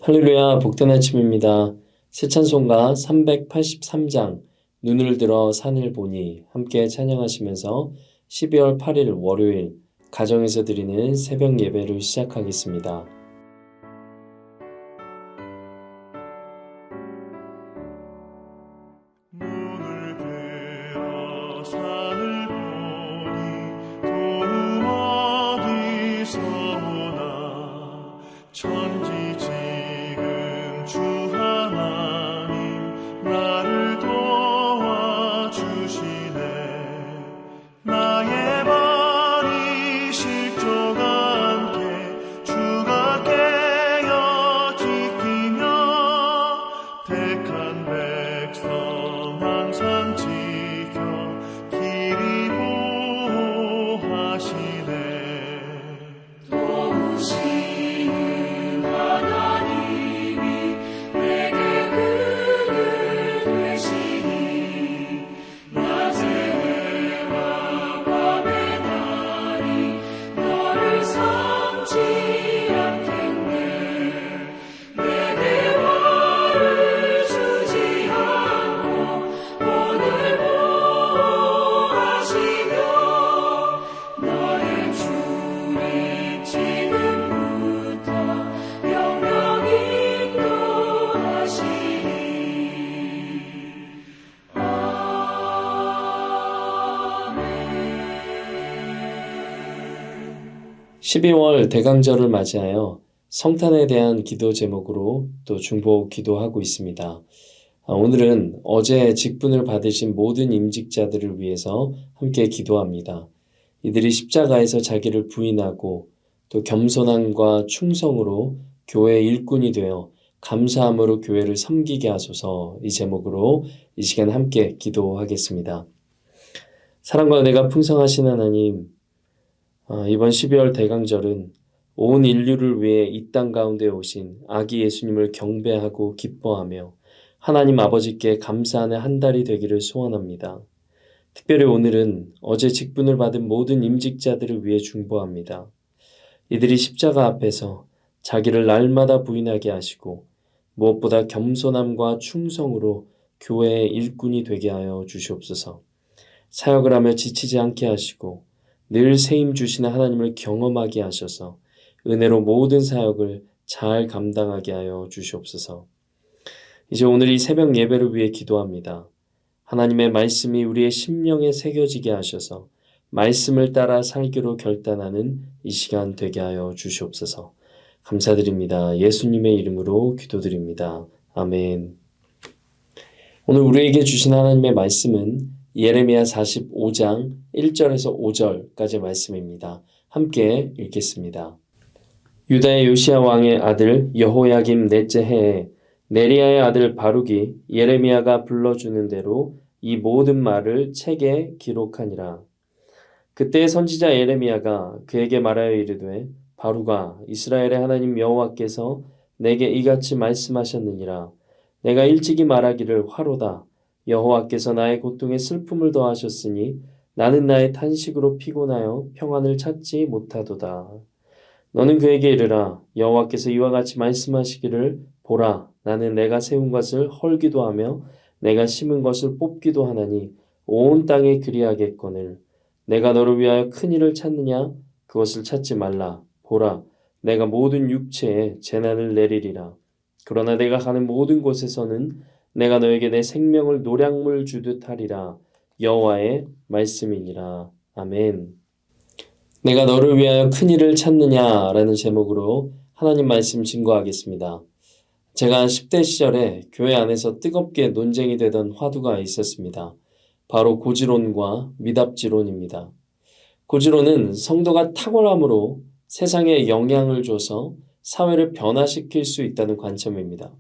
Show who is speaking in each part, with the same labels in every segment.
Speaker 1: 할렐루야, 복된 아침입니다. 새 찬송가 383장 눈을 들어 산을 보니 함께 찬양하시면서 12월 8일 월요일 가정에서 드리는 새벽 예배를 시작하겠습니다.
Speaker 2: 눈을 들어 산을 보니 도움 어디서 오나 천지 지금 주 하나님 나를 도와주시네. 나의 발이 실족하 않게 주가 깨어 지키며 택한 백성 항상 지켜 길이 보호하시네.
Speaker 3: 도우시는 하나님이 내게 그늘 되시니 낮의 해와 밤의 달이 너를 삼지 않겠네. 내게 화를 주지 않고 오늘 보호하시며 너의 주를 지금부터 영영 인도하시니. 아멘.
Speaker 1: 12월 대강절을 맞이하여 성탄에 대한 기도 제목으로 또 중보 기도하고 있습니다. 오늘은 어제 직분을 받으신 모든 임직자들을 위해서 함께 기도합니다. 이들이 십자가에서 자기를 부인하고 또 겸손함과 충성으로 교회의 일꾼이 되어 감사함으로 교회를 섬기게 하소서. 이 제목으로 이 시간 함께 기도하겠습니다. 사랑과 은혜가 풍성하신 하나님, 이번 12월 대강절은 온 인류를 위해 이 땅 가운데 오신 아기 예수님을 경배하고 기뻐하며 하나님 아버지께 감사하는 한 달이 되기를 소원합니다. 특별히 오늘은 어제 직분을 받은 모든 임직자들을 위해 중보합니다. 이들이 십자가 앞에서 자기를 날마다 부인하게 하시고 무엇보다 겸손함과 충성으로 교회의 일꾼이 되게 하여 주시옵소서. 사역을 하며 지치지 않게 하시고 늘 세임 주시는 하나님을 경험하게 하셔서 은혜로 모든 사역을 잘 감당하게 하여 주시옵소서. 이제 오늘 이 새벽 예배를 위해 기도합니다. 하나님의 말씀이 우리의 심령에 새겨지게 하셔서 말씀을 따라 살기로 결단하는 이 시간 되게 하여 주시옵소서. 감사드립니다. 예수님의 이름으로 기도드립니다. 아멘. 오늘 우리에게 주신 하나님의 말씀은 예레미야 45장 1절에서 5절까지 말씀입니다. 함께 읽겠습니다. 유다의 요시야 왕의 아들 여호야김 넷째 해에 네리야의 아들 바룩이 예레미야가 불러주는 대로 이 모든 말을 책에 기록하니라. 그때 선지자 예레미야가 그에게 말하여 이르되 바룩아, 이스라엘의 하나님 여호와께서 내게 이같이 말씀하셨느니라. 내가 일찍이 말하기를 화로다. 여호와께서 나의 고통에 슬픔을 더하셨으니 나는 나의 탄식으로 피곤하여 평안을 찾지 못하도다. 너는 그에게 이르라. 여호와께서 이와 같이 말씀하시기를 보라, 나는 내가 세운 것을 헐기도 하며 내가 심은 것을 뽑기도 하나니 온 땅에 그리하겠거늘. 내가 너를 위하여 큰 일을 찾느냐? 그것을 찾지 말라. 보라, 내가 모든 육체에 재난을 내리리라. 그러나 내가 가는 모든 곳에서는 내가 너에게 내 생명을 노량물 주듯 하리라. 여호와의 말씀이니라. 아멘. 내가 너를 위하여 큰 일을 찾느냐라는 제목으로 하나님 말씀 증거하겠습니다. 제가 10대 시절에 교회 안에서 뜨겁게 논쟁이 되던 화두가 있었습니다. 바로 고지론과 미답지론입니다. 고지론은 성도가 탁월함으로 세상에 영향을 줘서 사회를 변화시킬 수 있다는 관점입니다.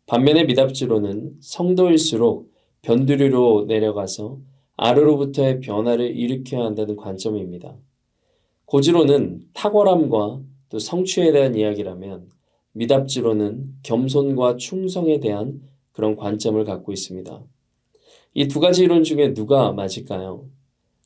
Speaker 1: 반면에 미답지론은 성도일수록 변두리로 내려가서 아래로부터의 변화를 일으켜야 한다는 관점입니다. 고지론은 탁월함과 또 성취에 대한 이야기라면 미답지론은 겸손과 충성에 대한 그런 관점을 갖고 있습니다. 이 두 가지 이론 중에 누가 맞을까요?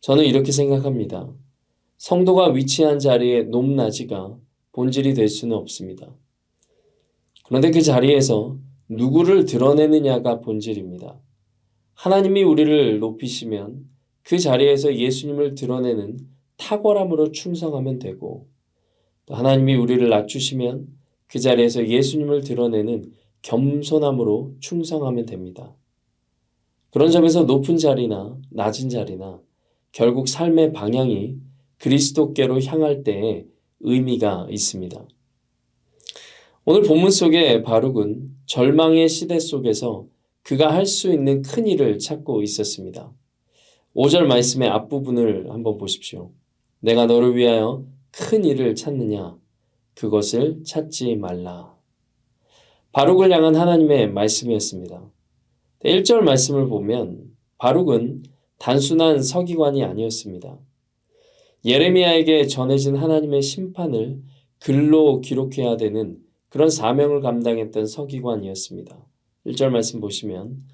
Speaker 1: 저는 이렇게 생각합니다. 성도가 위치한 자리에 높낮이가 본질이 될 수는 없습니다. 그런데 그 자리에서 누구를 드러내느냐가 본질입니다. 하나님이 우리를 높이시면 그 자리에서 예수님을 드러내는 탁월함으로 충성하면 되고, 또 하나님이 우리를 낮추시면 그 자리에서 예수님을 드러내는 겸손함으로 충성하면 됩니다. 그런 점에서 높은 자리나 낮은 자리나 결국 삶의 방향이 그리스도께로 향할 때에 의미가 있습니다. 오늘 본문 속에 바룩은 절망의 시대 속에서 그가 할 수 있는 큰 일을 찾고 있었습니다. 5절 말씀의 앞부분을 한번 보십시오. 내가 너를 위하여 큰 일을 찾느냐? 그것을 찾지 말라. 바룩을 향한 하나님의 말씀이었습니다. 1절 말씀을 보면 바룩은 단순한 서기관이 아니었습니다. 예레미야에게 전해진 하나님의 심판을 글로 기록해야 되는 그런 사명을 감당했던 서기관이었습니다. 1절 말씀 보시면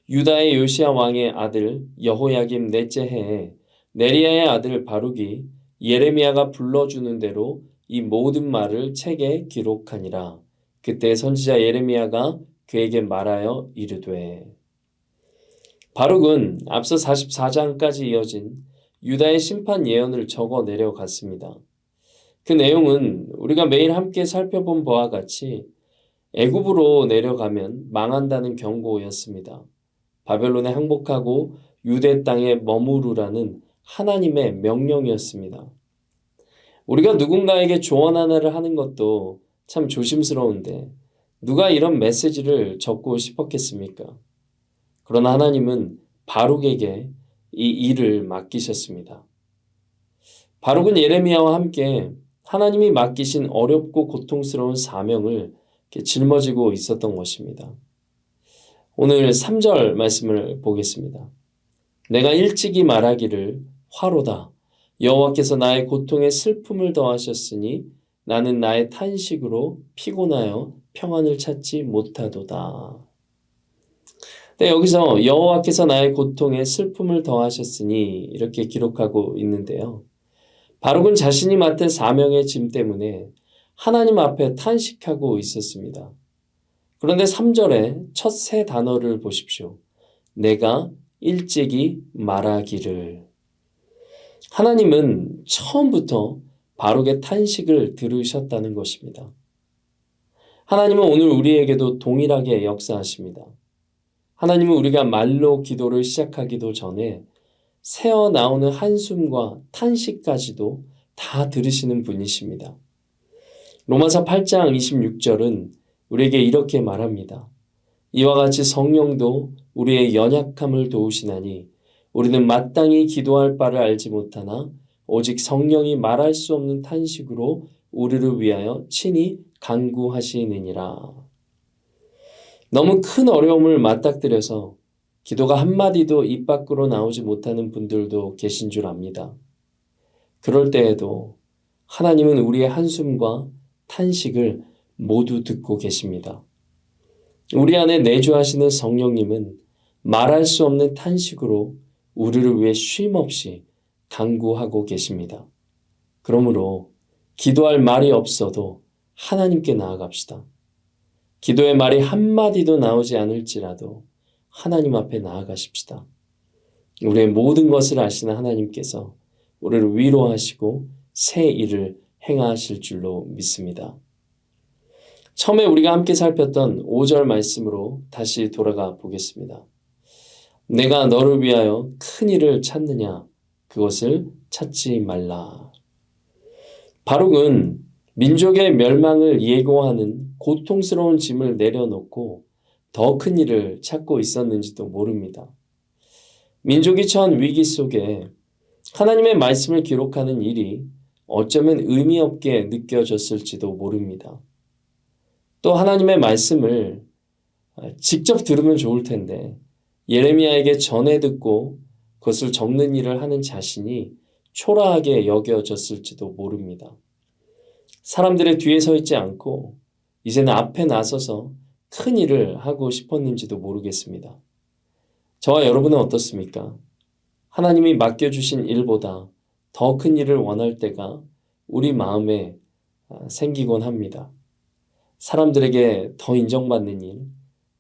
Speaker 1: 유다의 요시야 왕의 아들 여호야김 넷째 해에 네리야의 아들 바룩이 예레미야가 불러주는 대로 이 모든 말을 책에 기록하니라. 그때 선지자 예레미야가 그에게 말하여 이르되. 바룩은 앞서 44장까지 이어진 유다의 심판 예언을 적어 내려갔습니다. 그 내용은 우리가 매일 함께 살펴본 바와 같이 애굽으로 내려가면 망한다는 경고였습니다. 바벨론에 항복하고 유대 땅에 머무르라는 하나님의 명령이었습니다. 우리가 누군가에게 조언 하나를 하는 것도 참 조심스러운데 누가 이런 메시지를 적고 싶었겠습니까? 그러나 하나님은 바룩에게 이 일을 맡기셨습니다. 바룩은 예레미야와 함께 하나님이 맡기신 어렵고 고통스러운 사명을 짊어지고 있었던 것입니다. 오늘 3절 말씀을 보겠습니다. 내가 일찍이 말하기를 화로다. 여호와께서 나의 고통에 슬픔을 더하셨으니 나는 나의 탄식으로 피곤하여 평안을 찾지 못하도다. 네, 여기서 여호와께서 나의 고통에 슬픔을 더하셨으니 이렇게 기록하고 있는데요. 바룩은 자신이 맡은 사명의 짐 때문에 하나님 앞에 탄식하고 있었습니다. 그런데 3절에 첫 세 단어를 보십시오. 내가 일찍이 말하기를. 하나님은 처음부터 바룩의 탄식을 들으셨다는 것입니다. 하나님은 오늘 우리에게도 동일하게 역사하십니다. 하나님은 우리가 말로 기도를 시작하기도 전에 새어나오는 한숨과 탄식까지도 다 들으시는 분이십니다. 로마서 8장 26절은 우리에게 이렇게 말합니다. 이와 같이 성령도 우리의 연약함을 도우시나니 우리는 마땅히 기도할 바를 알지 못하나 오직 성령이 말할 수 없는 탄식으로 우리를 위하여 친히 간구하시느니라. 너무 큰 어려움을 맞닥뜨려서 기도가 한마디도 입 밖으로 나오지 못하는 분들도 계신 줄 압니다. 그럴 때에도 하나님은 우리의 한숨과 탄식을 모두 듣고 계십니다. 우리 안에 내주하시는 성령님은 말할 수 없는 탄식으로 우리를 위해 쉼없이 간구하고 계십니다. 그러므로 기도할 말이 없어도 하나님께 나아갑시다. 기도의 말이 한마디도 나오지 않을지라도 하나님 앞에 나아가십시다. 우리의 모든 것을 아시는 하나님께서 우리를 위로하시고 새 일을 행하실 줄로 믿습니다. 처음에 우리가 함께 살폈던 5절 말씀으로 다시 돌아가 보겠습니다. 내가 너를 위하여 큰 일을 찾느냐? 그것을 찾지 말라. 바룩은 민족의 멸망을 예고하는 고통스러운 짐을 내려놓고 더 큰 일을 찾고 있었는지도 모릅니다. 민족이 처한 위기 속에 하나님의 말씀을 기록하는 일이 어쩌면 의미 없게 느껴졌을지도 모릅니다. 또 하나님의 말씀을 직접 들으면 좋을 텐데 예레미야에게 전해 듣고 그것을 적는 일을 하는 자신이 초라하게 여겨졌을지도 모릅니다. 사람들의 뒤에 서 있지 않고 이제는 앞에 나서서 큰 일을 하고 싶었는지도 모르겠습니다. 저와 여러분은 어떻습니까? 하나님이 맡겨주신 일보다 더 큰 일을 원할 때가 우리 마음에 생기곤 합니다. 사람들에게 더 인정받는 일,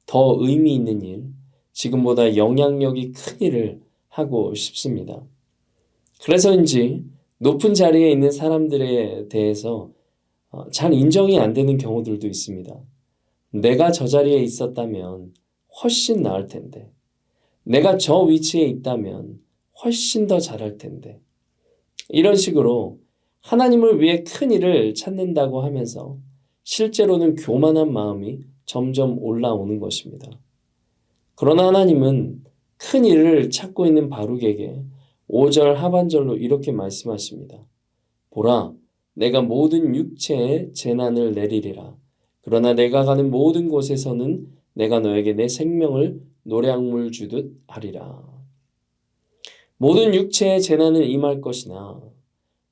Speaker 1: 더 의미 있는 일, 지금보다 영향력이 큰 일을 하고 싶습니다. 그래서인지 높은 자리에 있는 사람들에 대해서 잘 인정이 안 되는 경우들도 있습니다. 내가 저 자리에 있었다면 훨씬 나을 텐데, 내가 저 위치에 있다면 훨씬 더 잘할 텐데, 이런 식으로 하나님을 위해 큰 일을 찾는다고 하면서 실제로는 교만한 마음이 점점 올라오는 것입니다. 그러나 하나님은 큰 일을 찾고 있는 바룩에게 5절 하반절로 이렇게 말씀하십니다. 보라, 내가 모든 육체에 재난을 내리리라. 그러나 내가 가는 모든 곳에서는 내가 너에게 내 생명을 노량물 주듯 하리라. 모든 육체에 재난은 임할 것이나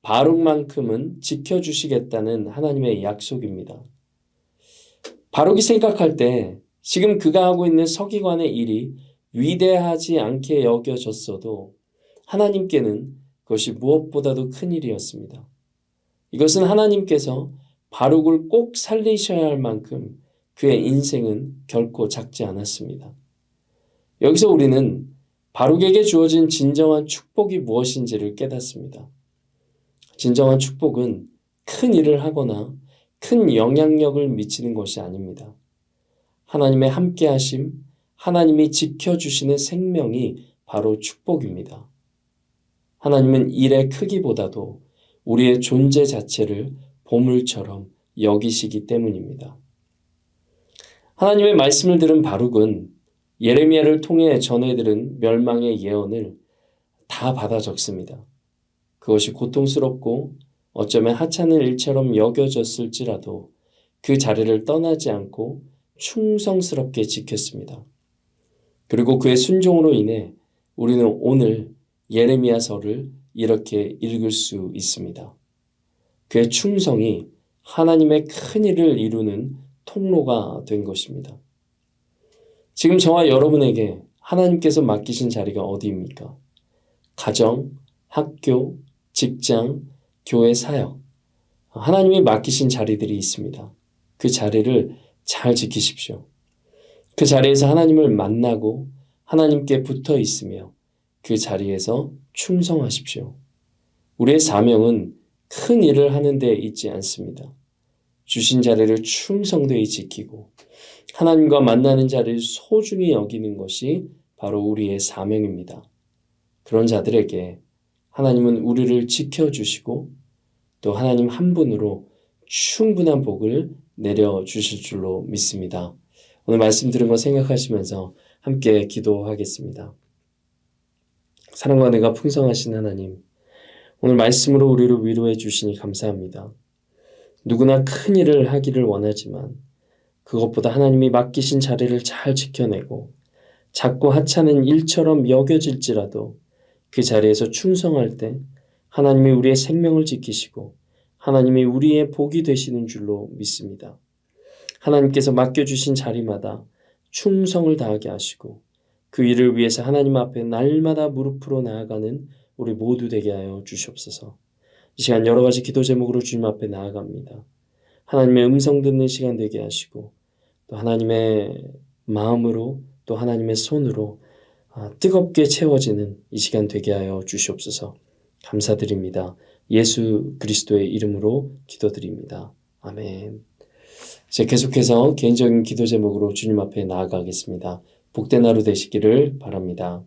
Speaker 1: 바룩만큼은 지켜주시겠다는 하나님의 약속입니다. 바룩이 생각할 때 지금 그가 하고 있는 서기관의 일이 위대하지 않게 여겨졌어도 하나님께는 그것이 무엇보다도 큰 일이었습니다. 이것은 하나님께서 바룩을 꼭 살리셔야 할 만큼 그의 인생은 결코 작지 않았습니다. 여기서 우리는 바룩에게 주어진 진정한 축복이 무엇인지를 깨닫습니다. 진정한 축복은 큰 일을 하거나 큰 영향력을 미치는 것이 아닙니다. 하나님의 함께하심, 하나님이 지켜주시는 생명이 바로 축복입니다. 하나님은 일의 크기보다도 우리의 존재 자체를 보물처럼 여기시기 때문입니다. 하나님의 말씀을 들은 바룩은 예레미야를 통해 전해들은 멸망의 예언을 다 받아 적습니다. 그것이 고통스럽고 어쩌면 하찮은 일처럼 여겨졌을지라도 그 자리를 떠나지 않고 충성스럽게 지켰습니다. 그리고 그의 순종으로 인해 우리는 오늘 예레미야서를 이렇게 읽을 수 있습니다. 그의 충성이 하나님의 큰 일을 이루는 통로가 된 것입니다. 지금 저와 여러분에게 하나님께서 맡기신 자리가 어디입니까? 가정, 학교, 직장, 교회 사역, 하나님이 맡기신 자리들이 있습니다. 그 자리를 잘 지키십시오. 그 자리에서 하나님을 만나고 하나님께 붙어 있으며 그 자리에서 충성하십시오. 우리의 사명은 큰 일을 하는 데 있지 않습니다. 주신 자리를 충성되이 지키고 하나님과 만나는 자리를 소중히 여기는 것이 바로 우리의 사명입니다. 그런 자들에게 하나님은 우리를 지켜주시고 또 하나님 한 분으로 충분한 복을 내려주실 줄로 믿습니다. 오늘 말씀 들은 거 생각하시면서 함께 기도하겠습니다. 사랑과 은혜가 풍성하신 하나님, 오늘 말씀으로 우리를 위로해 주시니 감사합니다. 누구나 큰 일을 하기를 원하지만 그것보다 하나님이 맡기신 자리를 잘 지켜내고 작고 하찮은 일처럼 여겨질지라도 그 자리에서 충성할 때 하나님이 우리의 생명을 지키시고 하나님이 우리의 복이 되시는 줄로 믿습니다. 하나님께서 맡겨주신 자리마다 충성을 다하게 하시고 그 일을 위해서 하나님 앞에 날마다 무릎으로 나아가는 우리 모두 되게 하여 주시옵소서. 이 시간 여러 가지 기도 제목으로 주님 앞에 나아갑니다. 하나님의 음성 듣는 시간 되게 하시고 또 하나님의 마음으로 또 하나님의 손으로 뜨겁게 채워지는 이 시간 되게 하여 주시옵소서. 감사드립니다. 예수 그리스도의 이름으로 기도드립니다. 아멘. 이제 계속해서 개인적인 기도 제목으로 주님 앞에 나아가겠습니다. 복된 하루 되시기를 바랍니다.